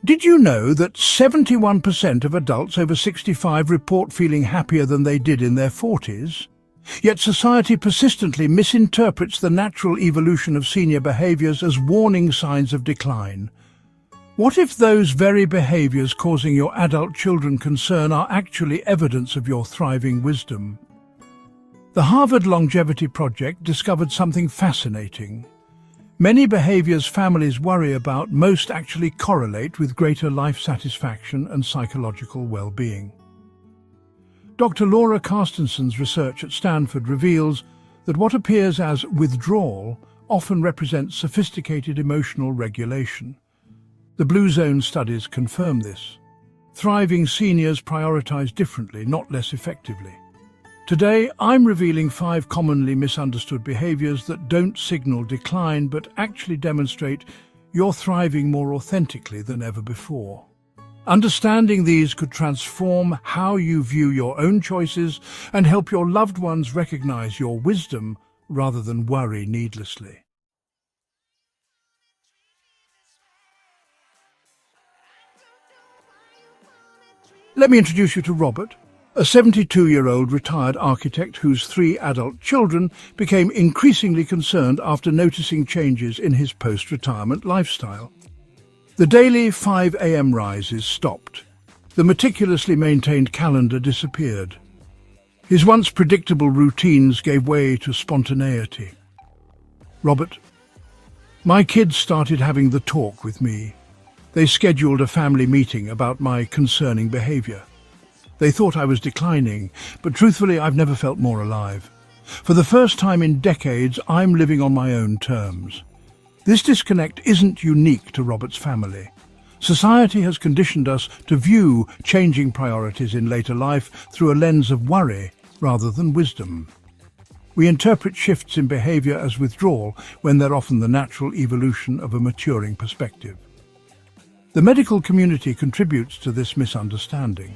Did you know that 71% of adults over 65 report feeling happier than they did in their 40s? Yet society persistently misinterprets the natural evolution of senior behaviours as warning signs of decline. What if those very behaviours causing your adult children concern are actually evidence of your thriving wisdom? The Harvard Longevity Project discovered something fascinating. Many behaviours families worry about most actually correlate with greater life satisfaction and psychological well-being. Dr. Laura Carstenson's research at Stanford reveals that what appears as withdrawal often represents sophisticated emotional regulation. The Blue Zone studies confirm this. Thriving seniors prioritize differently, not less effectively. Today, I'm revealing 5 commonly misunderstood behaviors that don't signal decline but actually demonstrate you're thriving more authentically than ever before. Understanding these could transform how you view your own choices and help your loved ones recognize your wisdom rather than worry needlessly. Let me introduce you to Robert, a 72-year-old retired architect whose 3 adult children became increasingly concerned after noticing changes in his post-retirement lifestyle. The daily 5 a.m. rises stopped. The meticulously maintained calendar disappeared. His once predictable routines gave way to spontaneity. Robert, my kids started having the talk with me. They scheduled a family meeting about my concerning behavior. They thought I was declining, but truthfully, I've never felt more alive. For the first time in decades, I'm living on my own terms. This disconnect isn't unique to Robert's family. Society has conditioned us to view changing priorities in later life through a lens of worry rather than wisdom. We interpret shifts in behavior as withdrawal when they're often the natural evolution of a maturing perspective. The medical community contributes to this misunderstanding.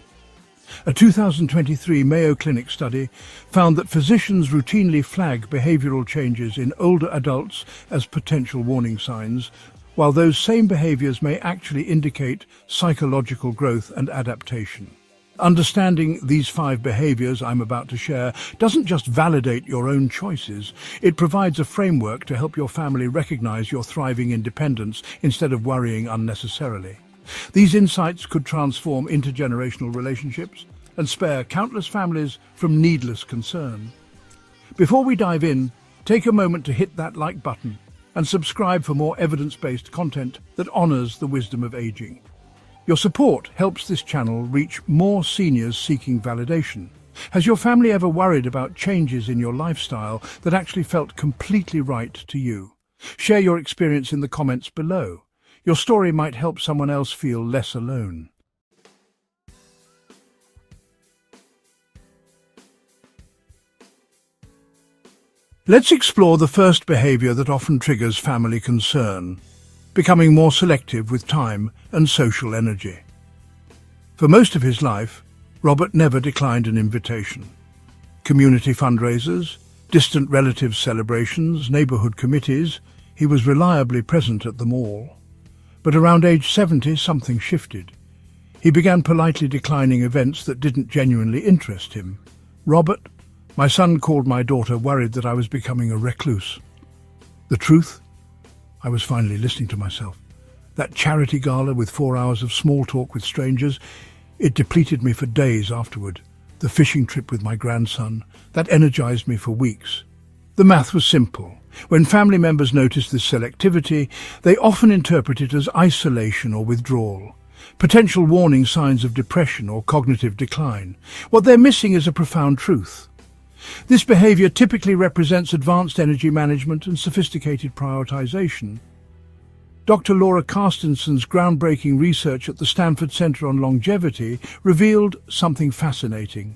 A 2023 Mayo Clinic study found that physicians routinely flag behavioral changes in older adults as potential warning signs, while those same behaviors may actually indicate psychological growth and adaptation. Understanding these 5 behaviors I'm about to share doesn't just validate your own choices, it provides a framework to help your family recognize your thriving independence instead of worrying unnecessarily. These insights could transform intergenerational relationships and spare countless families from needless concern. Before we dive in, take a moment to hit that like button and subscribe for more evidence-based content that honors the wisdom of aging. Your support helps this channel reach more seniors seeking validation. Has your family ever worried about changes in your lifestyle that actually felt completely right to you? Share your experience in the comments below. Your story might help someone else feel less alone. Let's explore the first behavior that often triggers family concern: becoming more selective with time and social energy. For most of his life, Robert never declined an invitation. Community fundraisers, distant relatives' celebrations, neighborhood committees, he was reliably present at them all. But around age 70, something shifted. He began politely declining events that didn't genuinely interest him. Robert, my son called my daughter, worried that I was becoming a recluse. The truth? I was finally listening to myself. That charity gala with 4 hours of small talk with strangers, it depleted me for days afterward. The fishing trip with my grandson, that energized me for weeks. The math was simple. When family members notice this selectivity, they often interpret it as isolation or withdrawal, potential warning signs of depression or cognitive decline. What they're missing is a profound truth. This behavior typically represents advanced energy management and sophisticated prioritization. Dr. Laura Carstenson's groundbreaking research at the Stanford Center on Longevity revealed something fascinating.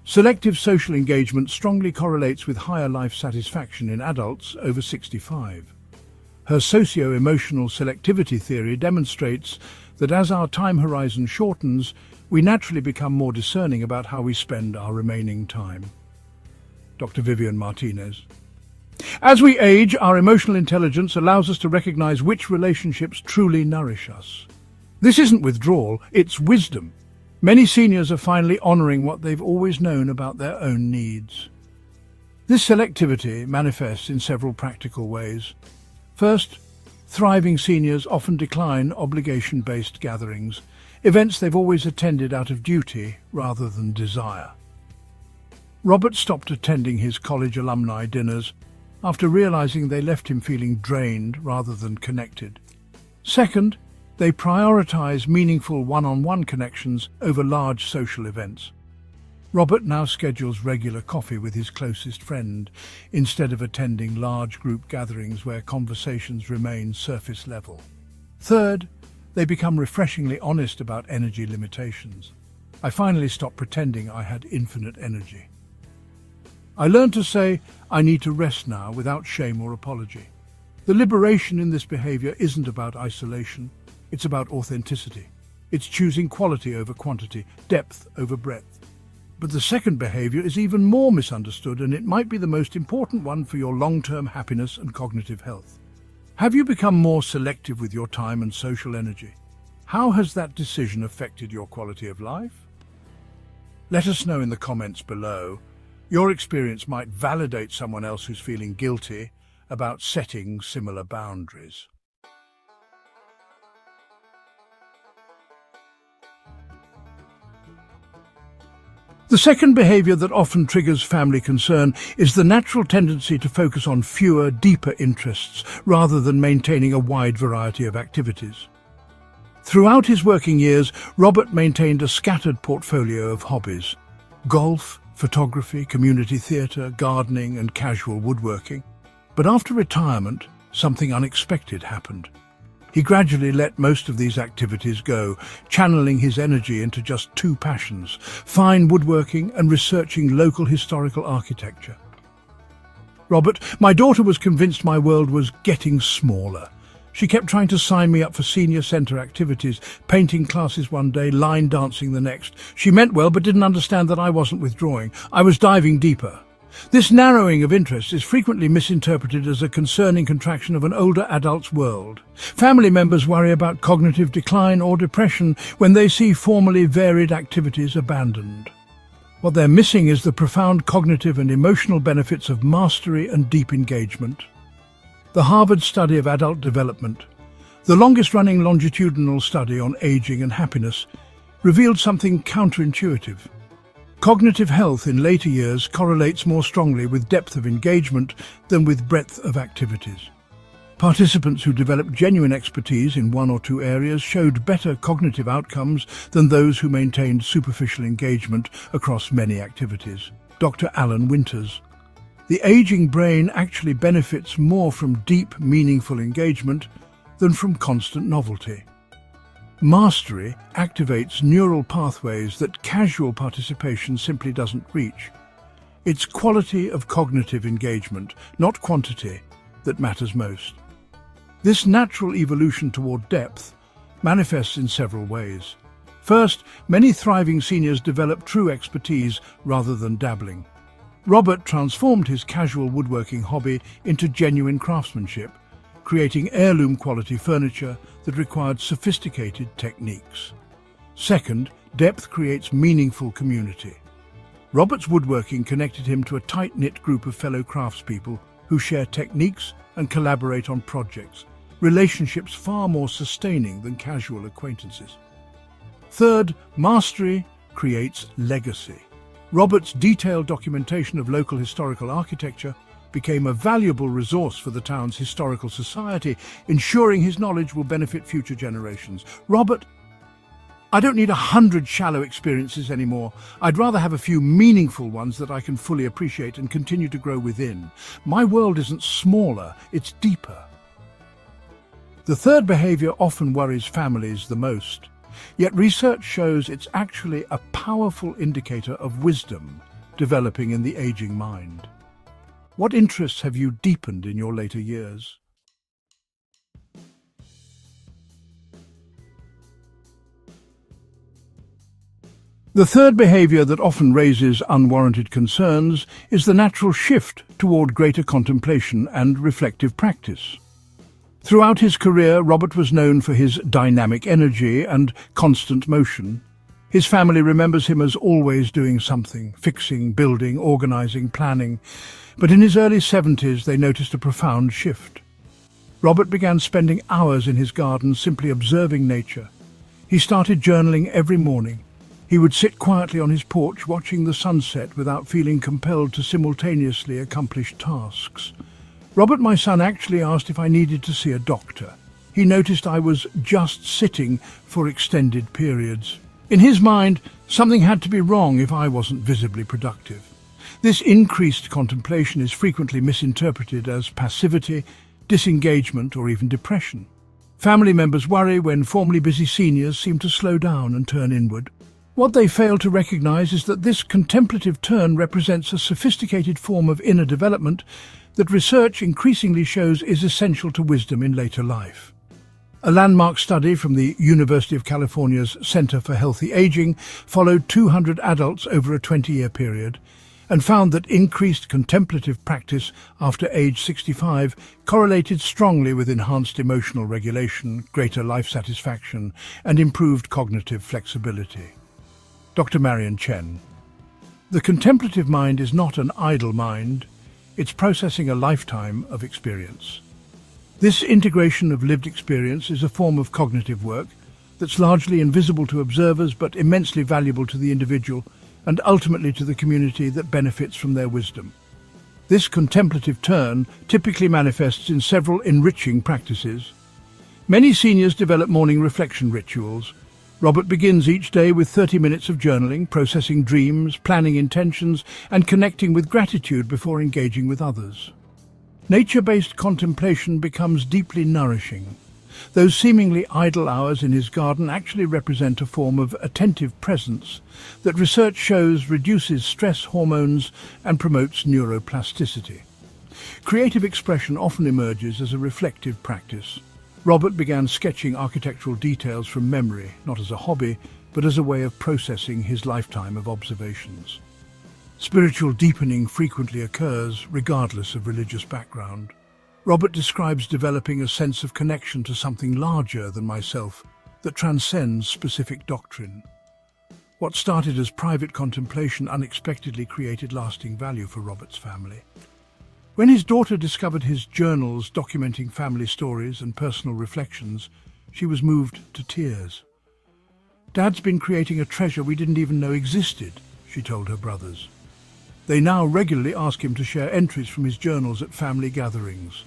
Selective social engagement strongly correlates with higher life satisfaction in adults over 65. Her socio-emotional selectivity theory demonstrates that as our time horizon shortens, we naturally become more discerning about how we spend our remaining time. Dr. Vivian Martinez. As we age, our emotional intelligence allows us to recognize which relationships truly nourish us. This isn't withdrawal, it's wisdom. Many seniors are finally honouring what they've always known about their own needs. This selectivity manifests in several practical ways. First, thriving seniors often decline obligation-based gatherings, events they've always attended out of duty rather than desire. Robert stopped attending his college alumni dinners after realising they left him feeling drained rather than connected. Second, they prioritise meaningful one-on-one connections over large social events. Robert now schedules regular coffee with his closest friend, instead of attending large group gatherings where conversations remain surface level. Third, they become refreshingly honest about energy limitations. I finally stopped pretending I had infinite energy. I learned to say, I need to rest now without shame or apology. The liberation in this behaviour isn't about isolation, it's about authenticity. It's choosing quality over quantity, depth over breadth. But the second behaviour is even more misunderstood, and it might be the most important one for your long-term happiness and cognitive health. Have you become more selective with your time and social energy? How has that decision affected your quality of life? Let us know in the comments below. Your experience might validate someone else who's feeling guilty about setting similar boundaries. The second behaviour that often triggers family concern is the natural tendency to focus on fewer, deeper interests rather than maintaining a wide variety of activities. Throughout his working years, Robert maintained a scattered portfolio of hobbies: golf, photography, community theatre, gardening and casual woodworking. But after retirement, something unexpected happened. He gradually let most of these activities go, channeling his energy into just two passions: fine woodworking and researching local historical architecture. Robert, my daughter was convinced my world was getting smaller. She kept trying to sign me up for senior centre activities, painting classes one day, line dancing the next. She meant well but didn't understand that I wasn't withdrawing. I was diving deeper. This narrowing of interest is frequently misinterpreted as a concerning contraction of an older adult's world. Family members worry about cognitive decline or depression when they see formerly varied activities abandoned. What they're missing is the profound cognitive and emotional benefits of mastery and deep engagement. The Harvard Study of Adult Development, the longest-running longitudinal study on aging and happiness, revealed something counterintuitive. Cognitive health in later years correlates more strongly with depth of engagement than with breadth of activities. Participants who developed genuine expertise in one or two areas showed better cognitive outcomes than those who maintained superficial engagement across many activities. Dr. Alan Winters. The aging brain actually benefits more from deep, meaningful engagement than from constant novelty. Mastery activates neural pathways that casual participation simply doesn't reach. It's quality of cognitive engagement, not quantity, that matters most. This natural evolution toward depth manifests in several ways. First, many thriving seniors develop true expertise rather than dabbling. Robert transformed his casual woodworking hobby into genuine craftsmanship, creating heirloom-quality furniture that required sophisticated techniques. Second, depth creates meaningful community. Robert's woodworking connected him to a tight-knit group of fellow craftspeople who share techniques and collaborate on projects, relationships far more sustaining than casual acquaintances. Third, mastery creates legacy. Robert's detailed documentation of local historical architecture became a valuable resource for the town's historical society, ensuring his knowledge will benefit future generations. Robert, I don't need 100 shallow experiences anymore. I'd rather have a few meaningful ones that I can fully appreciate and continue to grow within. My world isn't smaller, it's deeper. The third behaviour often worries families the most, yet research shows it's actually a powerful indicator of wisdom developing in the aging mind. What interests have you deepened in your later years? The third behaviour that often raises unwarranted concerns is the natural shift toward greater contemplation and reflective practice. Throughout his career, Robert was known for his dynamic energy and constant motion. His family remembers him as always doing something, fixing, building, organising, planning. But in his early 70s, they noticed a profound shift. Robert began spending hours in his garden simply observing nature. He started journaling every morning. He would sit quietly on his porch watching the sunset without feeling compelled to simultaneously accomplish tasks. Robert, my son, actually asked if I needed to see a doctor. He noticed I was just sitting for extended periods. In his mind, something had to be wrong if I wasn't visibly productive. This increased contemplation is frequently misinterpreted as passivity, disengagement, or even depression. Family members worry when formerly busy seniors seem to slow down and turn inward. What they fail to recognize is that this contemplative turn represents a sophisticated form of inner development that research increasingly shows is essential to wisdom in later life. A landmark study from the University of California's Center for Healthy Aging followed 200 adults over a 20-year period and found that increased contemplative practice after age 65 correlated strongly with enhanced emotional regulation, greater life satisfaction, and improved cognitive flexibility. Dr. Marion Chen. The contemplative mind is not an idle mind. It's processing a lifetime of experience. This integration of lived experience is a form of cognitive work that's largely invisible to observers but immensely valuable to the individual and ultimately to the community that benefits from their wisdom. This contemplative turn typically manifests in several enriching practices. Many seniors develop morning reflection rituals. Robert begins each day with 30 minutes of journaling, processing dreams, planning intentions, and connecting with gratitude before engaging with others. Nature-based contemplation becomes deeply nourishing. Those seemingly idle hours in his garden actually represent a form of attentive presence that research shows reduces stress hormones and promotes neuroplasticity. Creative expression often emerges as a reflective practice. Robert began sketching architectural details from memory, not as a hobby, but as a way of processing his lifetime of observations. Spiritual deepening frequently occurs, regardless of religious background. Robert describes developing a sense of connection to something larger than myself that transcends specific doctrine. What started as private contemplation unexpectedly created lasting value for Robert's family. When his daughter discovered his journals documenting family stories and personal reflections, she was moved to tears. "Dad's been creating a treasure we didn't even know existed," she told her brothers. They now regularly ask him to share entries from his journals at family gatherings.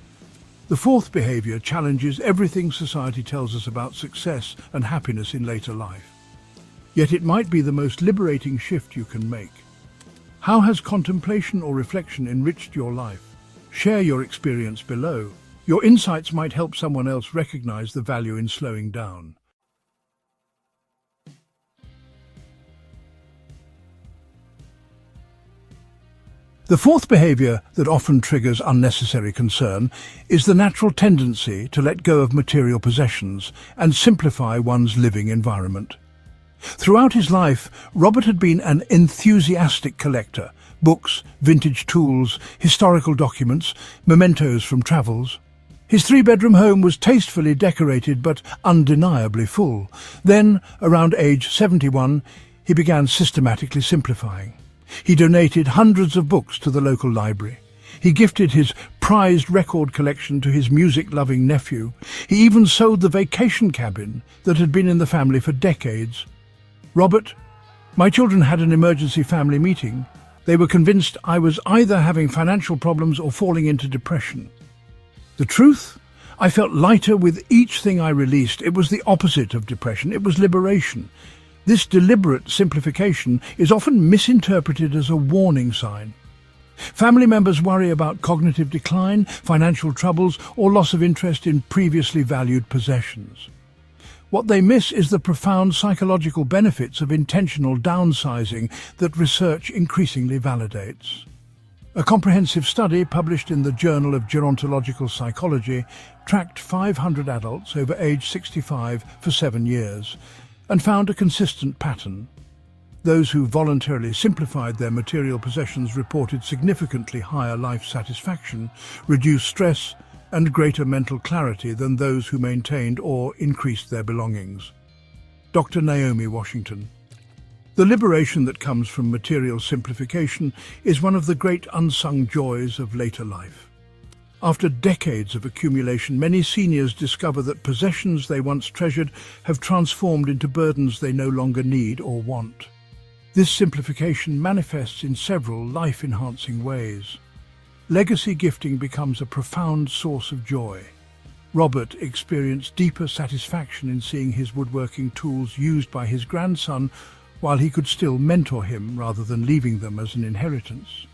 The fourth behavior challenges everything society tells us about success and happiness in later life. Yet it might be the most liberating shift you can make. How has contemplation or reflection enriched your life? Share your experience below. Your insights might help someone else recognize the value in slowing down. The fourth behavior that often triggers unnecessary concern is the natural tendency to let go of material possessions and simplify one's living environment. Throughout his life, Robert had been an enthusiastic collector. Books, vintage tools, historical documents, mementos from travels. His three-bedroom home was tastefully decorated but undeniably full. Then, around age 71, he began systematically simplifying. He donated hundreds of books to the local library. He gifted his prized record collection to his music-loving nephew. He even sold the vacation cabin that had been in the family for decades. "Robert, my children had an emergency family meeting. They were convinced I was either having financial problems or falling into depression. The truth? I felt lighter with each thing I released. It was the opposite of depression. It was liberation. This deliberate simplification is often misinterpreted as a warning sign. Family members worry about cognitive decline, financial troubles, or loss of interest in previously valued possessions. What they miss is the profound psychological benefits of intentional downsizing that research increasingly validates. A comprehensive study published in the Journal of Gerontological Psychology tracked 500 adults over age 65 for 7 years and found a consistent pattern. Those who voluntarily simplified their material possessions reported significantly higher life satisfaction, reduced stress, and greater mental clarity than those who maintained or increased their belongings. Dr. Naomi Washington. The liberation that comes from material simplification is one of the great unsung joys of later life. After decades of accumulation, many seniors discover that possessions they once treasured have transformed into burdens they no longer need or want. This simplification manifests in several life-enhancing ways. Legacy gifting becomes a profound source of joy. Robert experienced deeper satisfaction in seeing his woodworking tools used by his grandson while he could still mentor him rather than leaving them as an inheritance.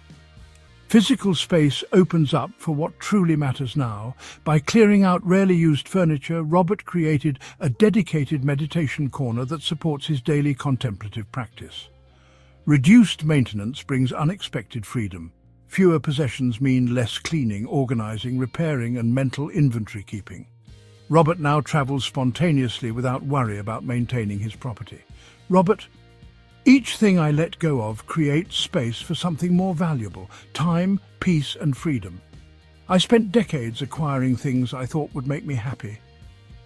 Physical space opens up for what truly matters now. By clearing out rarely used furniture, Robert created a dedicated meditation corner that supports his daily contemplative practice. Reduced maintenance brings unexpected freedom. Fewer possessions mean less cleaning, organizing, repairing, and mental inventory keeping. Robert now travels spontaneously without worry about maintaining his property. Robert, each thing I let go of creates space for something more valuable: time, peace, and freedom. I spent decades acquiring things I thought would make me happy.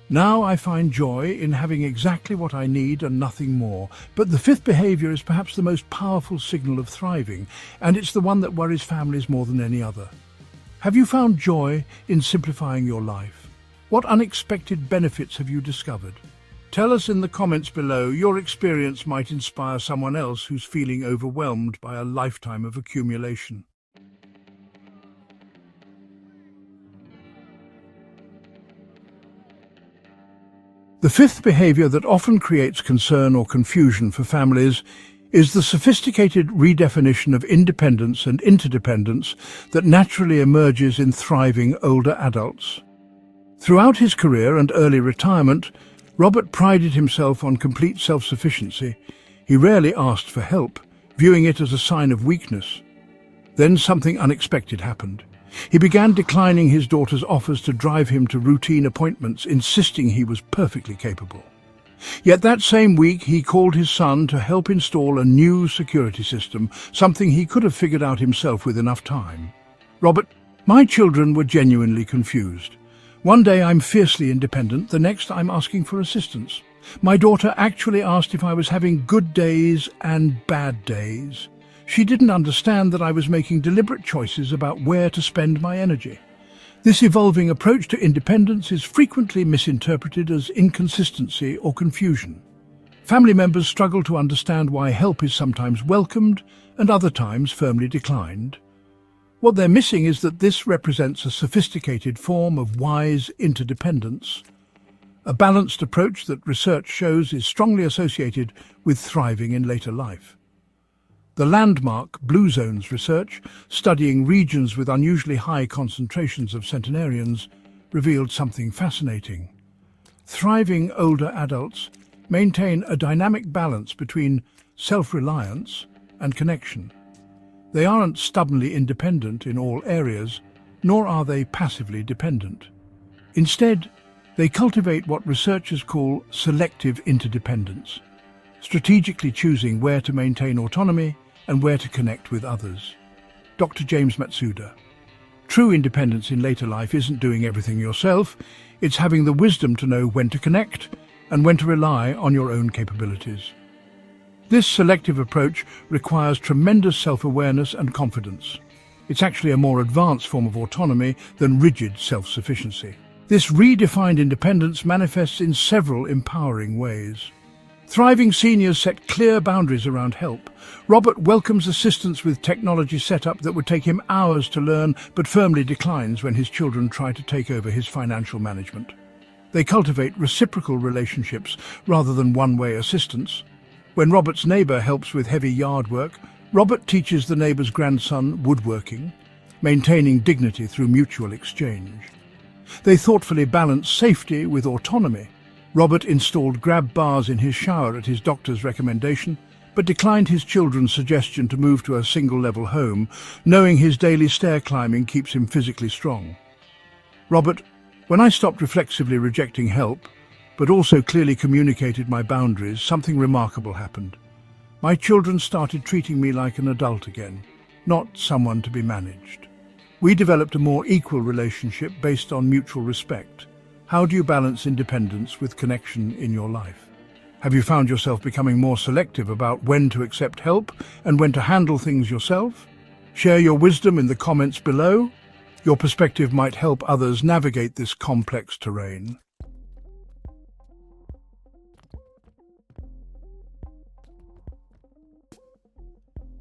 Now I find joy in having exactly what I need and nothing more. But the fifth behavior is perhaps the most powerful signal of thriving, and it's the one that worries families more than any other. Have you found joy in simplifying your life? What unexpected benefits have you discovered? Tell us in the comments below. Your experience might inspire someone else who's feeling overwhelmed by a lifetime of accumulation. The fifth behavior that often creates concern or confusion for families is the sophisticated redefinition of independence and interdependence that naturally emerges in thriving older adults. Throughout his career and early retirement, Robert prided himself on complete self-sufficiency. He rarely asked for help, viewing it as a sign of weakness. Then something unexpected happened. He began declining his daughter's offers to drive him to routine appointments, insisting he was perfectly capable. Yet that same week, he called his son to help install a new security system, something he could have figured out himself with enough time. Robert, my children were genuinely confused. One day I'm fiercely independent, the next I'm asking for assistance. My daughter actually asked if I was having good days and bad days. She didn't understand that I was making deliberate choices about where to spend my energy. This evolving approach to independence is frequently misinterpreted as inconsistency or confusion. Family members struggle to understand why help is sometimes welcomed and other times firmly declined. What they're missing is that this represents a sophisticated form of wise interdependence, a balanced approach that research shows is strongly associated with thriving in later life. The landmark Blue Zones research, studying regions with unusually high concentrations of centenarians, revealed something fascinating. Thriving older adults maintain a dynamic balance between self-reliance and connection. They aren't stubbornly independent in all areas, nor are they passively dependent. Instead, they cultivate what researchers call selective interdependence, strategically choosing where to maintain autonomy and where to connect with others. Dr. James Matsuda. True independence in later life isn't doing everything yourself, it's having the wisdom to know when to connect and when to rely on your own capabilities. This selective approach requires tremendous self-awareness and confidence. It's actually a more advanced form of autonomy than rigid self-sufficiency. This redefined independence manifests in several empowering ways. Thriving seniors set clear boundaries around help. Robert welcomes assistance with technology setup that would take him hours to learn, but firmly declines when his children try to take over his financial management. They cultivate reciprocal relationships rather than one-way assistance. When Robert's neighbour helps with heavy yard work, Robert teaches the neighbour's grandson woodworking, maintaining dignity through mutual exchange. They thoughtfully balance safety with autonomy. Robert installed grab bars in his shower at his doctor's recommendation, but declined his children's suggestion to move to a single-level home, knowing his daily stair climbing keeps him physically strong. Robert, when I stopped reflexively rejecting help, but also clearly communicated my boundaries, something remarkable happened. My children started treating me like an adult again, not someone to be managed. We developed a more equal relationship based on mutual respect. How do you balance independence with connection in your life? Have you found yourself becoming more selective about when to accept help and when to handle things yourself? Share your wisdom in the comments below. Your perspective might help others navigate this complex terrain.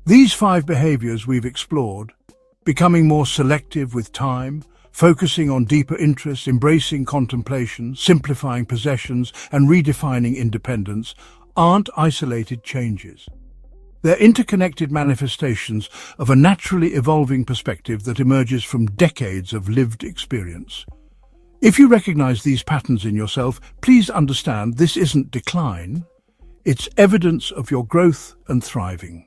These 5 behaviors we've explored, becoming more selective with time, focusing on deeper interests, embracing contemplation, simplifying possessions, and redefining independence, aren't isolated changes. They're interconnected manifestations of a naturally evolving perspective that emerges from decades of lived experience. If you recognize these patterns in yourself, please understand this isn't decline, it's evidence of your growth and thriving.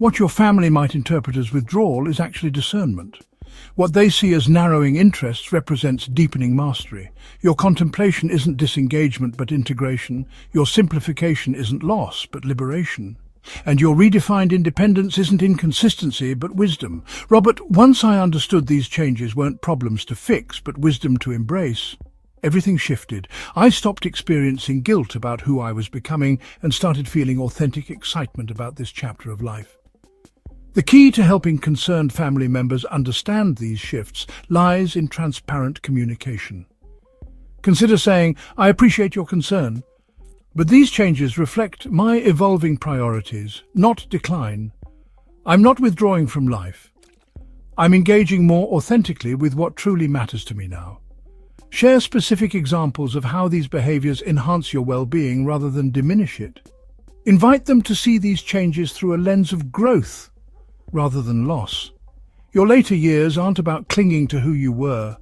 What your family might interpret as withdrawal is actually discernment. What they see as narrowing interests represents deepening mastery. Your contemplation isn't disengagement but integration. Your simplification isn't loss but liberation. And your redefined independence isn't inconsistency but wisdom. Robert, once I understood these changes weren't problems to fix but wisdom to embrace, everything shifted. I stopped experiencing guilt about who I was becoming and started feeling authentic excitement about this chapter of life. The key to helping concerned family members understand these shifts lies in transparent communication. Consider saying, "I appreciate your concern, but these changes reflect my evolving priorities, not decline. I'm not withdrawing from life. I'm engaging more authentically with what truly matters to me now." Share specific examples of how these behaviors enhance your well-being rather than diminish it. Invite them to see these changes through a lens of growth rather than loss. Your later years aren't about clinging to who you were.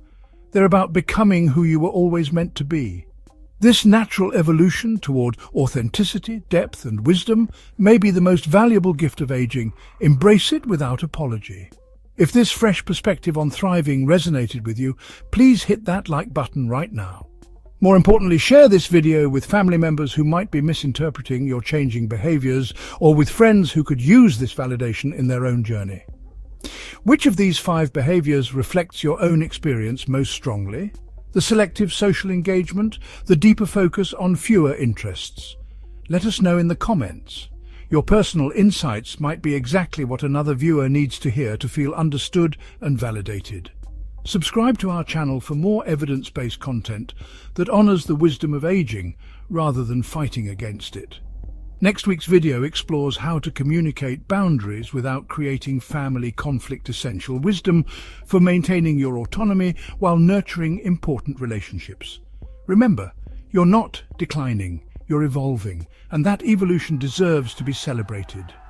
They're about becoming who you were always meant to be. This natural evolution toward authenticity, depth, and wisdom may be the most valuable gift of aging. Embrace it without apology. If this fresh perspective on thriving resonated with you, please hit that like button right now. More importantly, share this video with family members who might be misinterpreting your changing behaviors, or with friends who could use this validation in their own journey. Which of these 5 behaviors reflects your own experience most strongly? The selective social engagement, the deeper focus on fewer interests? Let us know in the comments. Your personal insights might be exactly what another viewer needs to hear to feel understood and validated. Subscribe to our channel for more evidence-based content that honors the wisdom of aging rather than fighting against it. Next week's video explores how to communicate boundaries without creating family conflict. Essential wisdom for maintaining your autonomy while nurturing important relationships. Remember, you're not declining, you're evolving, and that evolution deserves to be celebrated.